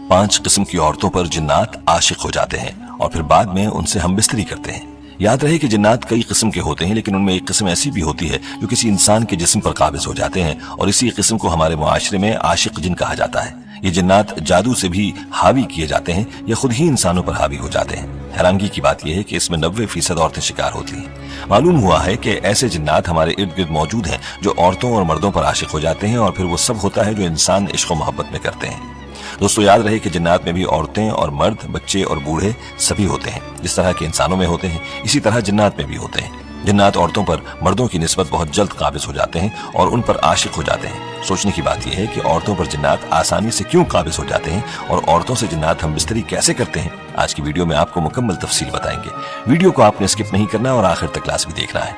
5 किस्म की औरतों पर जिन्नात आशिक हो जाते हैं और फिर बाद में उनसे हम बिस्तरी करते हैं। याद रहे कि जिन्नात कई किस्म के होते हैं, लेकिन उनमें एक किस्म ऐसी भी होती है जो किसी इंसान के जिस्म पर काबिज हो जाते हैं और इसी किस्म को हमारे मुआशरे में आशिक जिन कहा जाता है। ये जिन्नात जादू से भी हावी किए जाते हैं या खुद ही इंसानों पर हावी हो जाते हैं। हैरानगी की बात यह है कि इसमें 90% औरतें शिकार होती हैं। मालूम हुआ है कि ऐसे जिन्नात हमारे इर्द गिर्द मौजूद हैं जो औरतों और मर्दों पर आशिक हो जाते हैं और फिर वो सब होता है जो इंसान इश्क और मोहब्बत में करते हैं। दोस्तों याद रहे कि जिन्नात में भी औरतें और मर्द, बच्चे और बूढ़े सभी होते हैं। जिस तरह के इंसानों में होते हैं इसी तरह जिन्नात में भी होते हैं। जिन्नात औरतों पर मर्दों की निस्बत बहुत जल्द काबिज हो जाते हैं और उन पर आशिक हो जाते हैं। सोचने की बात यह है कि औरतों पर जिन्नात आसानी से क्यों काबिज हो जाते हैं और औरतों से जिन्नात हम बिस्तरी कैसे करते हैं। आज की वीडियो में आपको मुकम्मल तफसील बताएंगे। वीडियो को आपने स्किप नहीं करना और आखिर तक क्लास भी देखना है।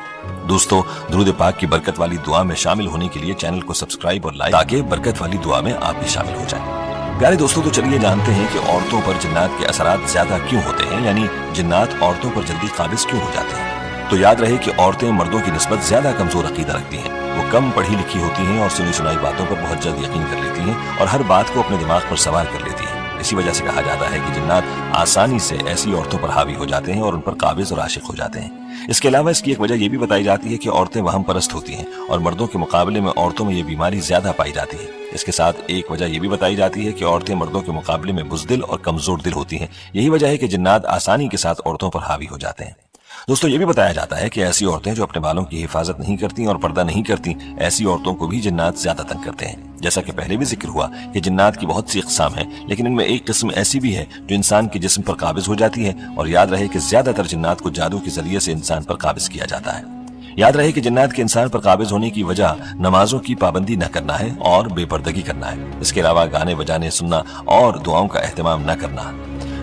दोस्तों, दुरूद पाक की बरकत वाली दुआ में शामिल होने के लिए चैनल को सब्सक्राइब और लाइक ताकि बरकत वाली दुआ में आप भी शामिल हो जाएं। प्यारे दोस्तों, तो चलिए जानते हैं कि औरतों पर जिन्नात के असरात ज्यादा क्यों होते हैं, यानी जिन्नात औरतों पर जल्दी काबिज क्यों हो जाते हैं। तो याद रहे कि औरतें मर्दों की निस्बत ज्यादा कमजोर अकीदा रखती हैं। वो कम पढ़ी लिखी होती हैं और सुनी सुनाई बातों पर बहुत जल्द यकीन कर लेती हैं और हर बात को अपने दिमाग पर सवार कर लेती हैं। इसी वजह से कहा जाता है कि जिन्नात आसानी से ऐसी औरतों पर हावी हो जाते हैं और उन पर काबिज और आशिक हो जाते हैं। इसके अलावा इसकी एक वजह यह भी बताई जाती है कि औरतें वहम परस्त होती हैं और मर्दों के मुकाबले में औरतों में यह बीमारी ज्यादा पाई जाती है। इसके साथ एक वजह यह भी बताई जाती है कि औरतें मर्दों के मुकाबले में बुज़दिल और कमजोर दिल होती हैं। यही वजह है कि जिन्नात आसानी के साथ औरतों पर हावी हो जाते हैं। दोस्तों, ये भी बताया जाता है कि ऐसी औरतें जो अपने बालों की हिफाजत नहीं करती और पर्दा नहीं करती, ऐसी औरतों को भी जिन्नात ज्यादा तंग करते हैं। जैसा कि पहले भी जिक्र हुआ कि जिन्नात की बहुत सी अक़साम हैं, लेकिन इनमें एक किस्म ऐसी भी है जो इंसान के जिस्म पर काबिज हो जाती है। और याद रहे कि ज्यादातर जिन्नात को जादू के जरिए से इंसान पर काबिज किया जाता है। याद रहे कि जिन्नात के इंसान पर काबिज होने की वजह नमाजों की पाबंदी न करना है और बेपर्दगी करना है। इसके अलावा गाने बजाने सुनना और दुआओं का एहतमाम न करना।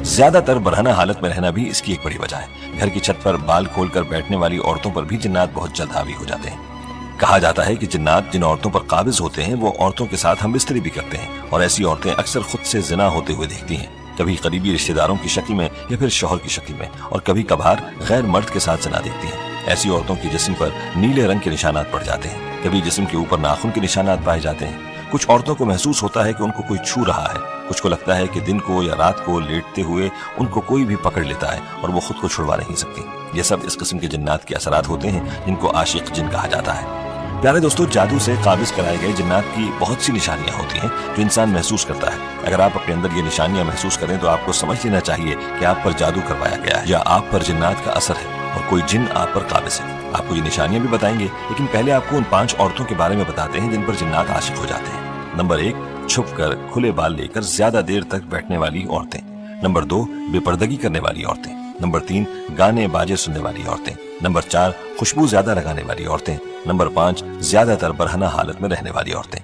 ज्यादातर बरहना हालत में रहना भी इसकी एक बड़ी वजह है। घर की छत पर बाल खोलकर बैठने वाली औरतों पर भी जिन्नात बहुत जल्द हावी हो जाते हैं। कहा जाता है कि जिन्नात जिन औरतों पर काबिज होते हैं वो औरतों के साथ हम बिस्तरी भी करते हैं और ऐसी औरतें अक्सर खुद से जिना होते हुए देखती हैं, कभी करीबी रिश्तेदारों की शक्ल में या फिर शौहर की शक्ल में, और कभी कभार गैर मर्द के साथ जिना देखती हैं। ऐसी औरतों की जिस्म पर नीले रंग के निशानात पड़ जाते हैं, कभी जिस्म के ऊपर नाखून के निशानात पाए जाते हैं। कुछ औरतों को महसूस होता है कि उनको कोई छू रहा है, कुछ को लगता है कि दिन को या रात को लेटते हुए उनको कोई भी पकड़ लेता है और वो खुद को छुड़वा नहीं सकती। ये सब इस किस्म के जिन्नात के असरात होते हैं जिनको आशिक जिन कहा जाता है। प्यारे दोस्तों, जादू से काबिज कराए गए जिन्नात की बहुत सी निशानियां होती हैं जो इंसान महसूस करता है। अगर आप अपने अंदर ये निशानियां महसूस करें तो आपको समझ लेना चाहिए कि आप पर जादू करवाया गया है या आप पर जिन्नात का असर है और कोई जिन आप पर काबिज है। आपको ये निशानियां भी बताएंगे, लेकिन पहले आपको उन 5 औरतों के बारे में बताते हैं जिन पर जिन्नात आशिक हो जाते हैं। नंबर 1, छुपकर खुले बाल लेकर ज्यादा देर तक बैठने वाली औरतें। नंबर 2, बेपर्दगी करने वाली औरतें। नंबर 3, गाने बाजे सुनने वाली औरतें। नंबर 4, खुशबू ज्यादा लगाने वाली औरतें। नंबर 5, ज्यादातर बरहना हालत में रहने वाली औरतें।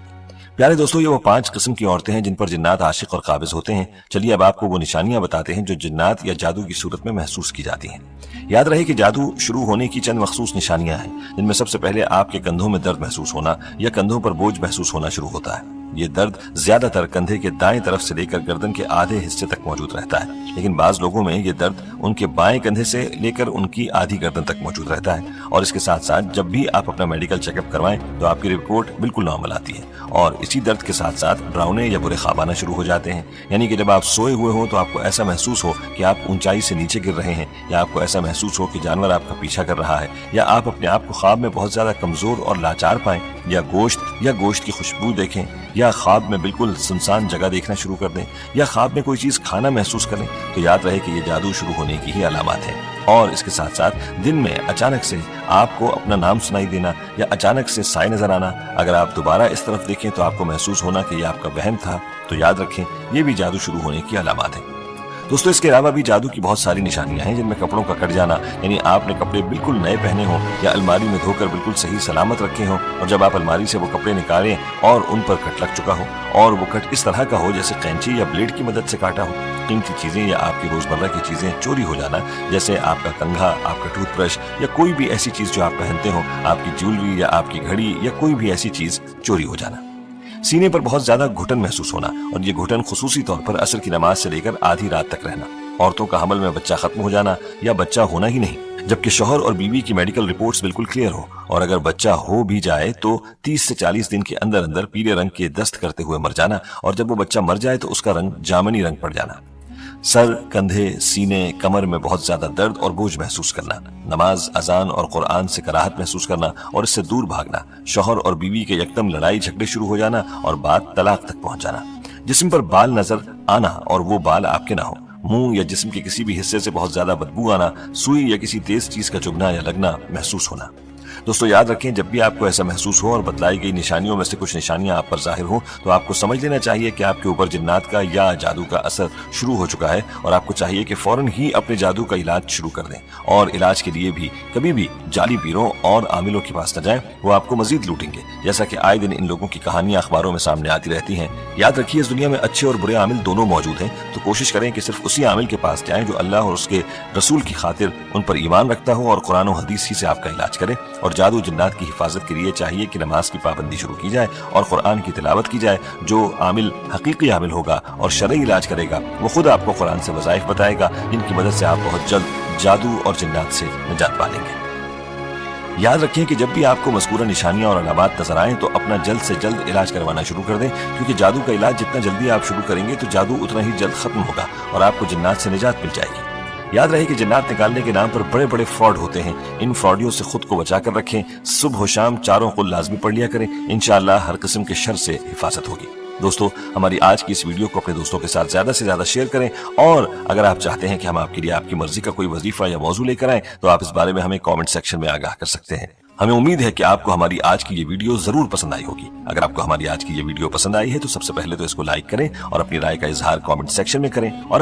प्यारे दोस्तों, ये वो 5 किस्म की औरतें हैं जिन पर जिन्नात आशिक और काबिज होते हैं। चलिए अब आपको वो निशानियां बताते हैं जो जिन्नात या जादू की सूरत में महसूस की जाती हैं। याद रहे कि जादू शुरू होने की चंद मखसूस निशानियां हैं, जिनमें सबसे पहले आपके कंधों में दर्द महसूस होना या कंधों पर बोझ महसूस होना शुरू होता है। ये दर्द ज्यादातर कंधे के दाएं तरफ से लेकर गर्दन के आधे हिस्से तक मौजूद रहता है, लेकिन बाज लोगों में ये दर्द उनके बाएं कंधे से लेकर उनकी आधी गर्दन तक मौजूद रहता है। और इसके साथ साथ जब भी आप अपना मेडिकल चेकअप करवाएं तो आपकी रिपोर्ट बिल्कुल नॉर्मल आती है। और इसी दर्द के साथ साथ डरावने या बुरे ख्वाब आना शुरू हो जाते हैं, यानी कि जब आप सोए हुए हो तो आपको ऐसा महसूस हो कि आप ऊंचाई से नीचे गिर रहे हैं, या आपको ऐसा महसूस हो कि जानवर आपका पीछा कर रहा है, या आप अपने आप को ख्वाब में बहुत ज्यादा कमजोर और लाचार पाएं, या गोश्त की खुशबू देखें, या ख्वाब में बिल्कुल सुनसान जगह देखना शुरू कर दें, या ख्वाब में कोई चीज खाना महसूस करें, तो याद रहे कि ये जादू शुरू होने की ही अलामत है। और इसके साथ साथ दिन में अचानक से आपको अपना नाम सुनाई देना या अचानक से साए नजर आना। अगर आप दोबारा इस तरफ देखें तो आपको महसूस होना कि यह आपका वहम था, तो याद रखें ये भी जादू शुरू होने की अलामत है। दोस्तों, इसके अलावा भी जादू की बहुत सारी निशानियां हैं, जिनमें कपड़ों का कट जाना, यानी आपने कपड़े बिल्कुल नए पहने हों या अलमारी में धोकर बिल्कुल सही सलामत रखे हों, और जब आप अलमारी से वो कपड़े निकालें और उन पर कट लग चुका हो, और वो कट इस तरह का हो जैसे कैंची या ब्लेड की मदद से काटा हो। कीमती चीजें या आपकी रोजमर्रा की चीजें चोरी हो जाना, जैसे आपका कंघा, आपका टूथब्रश या कोई भी ऐसी चीज जो आप पहनते हो, आपकी ज्वेलरी या आपकी घड़ी या कोई भी ऐसी चीज चोरी हो जाना। सीने पर बहुत ज्यादा घुटन महसूस होना, और ये घुटन खुसूसी तौर पर असर की नमाज से लेकर आधी रात तक रहना। औरतों का हमल में बच्चा खत्म हो जाना या बच्चा होना ही नहीं, جبکہ شوہر اور بیوی کی میڈیکل رپورٹس بالکل کلیئر ہو، اور اگر بچہ ہو بھی جائے تو 30 سے 40 دن کے اندر اندر پیلے رنگ کے دست کرتے ہوئے مر جانا، اور جب وہ بچہ مر جائے تو اس کا رنگ جامنی رنگ پڑ جانا، سر، کندھے، سینے، کمر میں بہت زیادہ درد اور بوجھ محسوس کرنا، نماز، اذان اور قرآن سے کراہت محسوس کرنا اور اس سے دور بھاگنا، شوہر اور بیوی کے یکدم لڑائی جھگڑے شروع ہو جانا اور بات طلاق تک پہنچ جانا، جسم پر بال نظر آنا اور وہ بال آپ کے نہ ہو، منہ یا جسم کے کسی بھی حصے سے بہت زیادہ بدبو آنا، سوئی یا کسی تیز چیز کا چبھنا یا لگنا محسوس ہونا۔ دوستو یاد رکھیں، جب بھی آپ کو ایسا محسوس ہو اور بتلائی گئی نشانیوں میں سے کچھ نشانیاں آپ پر ظاہر ہوں تو آپ کو سمجھ لینا چاہیے کہ آپ کے اوپر جنات کا یا جادو کا اثر شروع ہو چکا ہے، اور آپ کو چاہیے کہ فوراً ہی اپنے جادو کا علاج شروع کر دیں، اور علاج کے لیے بھی کبھی بھی جعلی پیروں اور عاملوں کے پاس نہ جائیں، وہ آپ کو مزید لوٹیں گے، جیسا کہ آئے دن ان لوگوں کی کہانیاں اخباروں میں سامنے آتی رہتی ہیں۔ یاد رکھیے، اس دنیا میں اچھے اور برے عامل دونوں موجود ہیں، تو کوشش کریں کہ صرف اسی عامل کے پاس جائیں جو اللہ اور اس کے رسول کی خاطر ان پر ایمان رکھتا ہو اور قرآن و حدیث ہی سے آپ کا علاج کرے، اور جادو جنات کی حفاظت کے لیے چاہیے کہ نماز کی پابندی شروع کی جائے اور قرآن کی تلاوت کی جائے۔ جو عامل حقیقی عامل ہوگا اور شرعی علاج کرے گا وہ خود آپ کو قرآن سے وظائف بتائے گا، جن کی مدد سے آپ بہت جلد جادو اور جنات سے نجات پالیں گے۔ یاد رکھیں کہ جب بھی آپ کو مذکورہ نشانیاں اور علامات نظر آئیں تو اپنا جلد سے جلد علاج کروانا شروع کر دیں، کیونکہ جادو کا علاج جتنا جلدی آپ شروع کریں گے تو جادو اتنا ہی جلد ختم ہوگا اور آپ کو جنات سے نجات مل جائے گی۔ یاد رہے کہ جنات نکالنے کے نام پر بڑے بڑے فراڈ ہوتے ہیں، ان فراڈیوں سے خود کو بچا کر رکھیں، صبح و شام چاروں قل لازمی پڑھ لیا کریں، انشاءاللہ ہر قسم کے شر سے حفاظت ہوگی۔ دوستو، ہماری آج کی اس ویڈیو کو اپنے دوستوں کے ساتھ زیادہ سے زیادہ شیئر کریں، اور اگر آپ چاہتے ہیں کہ ہم آپ کے لیے آپ کی مرضی کا کوئی وظیفہ یا موضوع لے کر آئیں تو آپ اس بارے میں ہمیں کامنٹ سیکشن میں آگاہ کر سکتے ہیں۔ ہمیں امید ہے کہ آپ کو ہماری آج کی یہ ویڈیو ضرور پسند آئی ہوگی۔ اگر آپ کو ہماری آج کی یہ ویڈیو پسند آئی ہے تو سب سے پہلے تو اس کو لائک کریں اور اپنی رائے کا اظہار کامنٹ سیکشن میں کریں، اور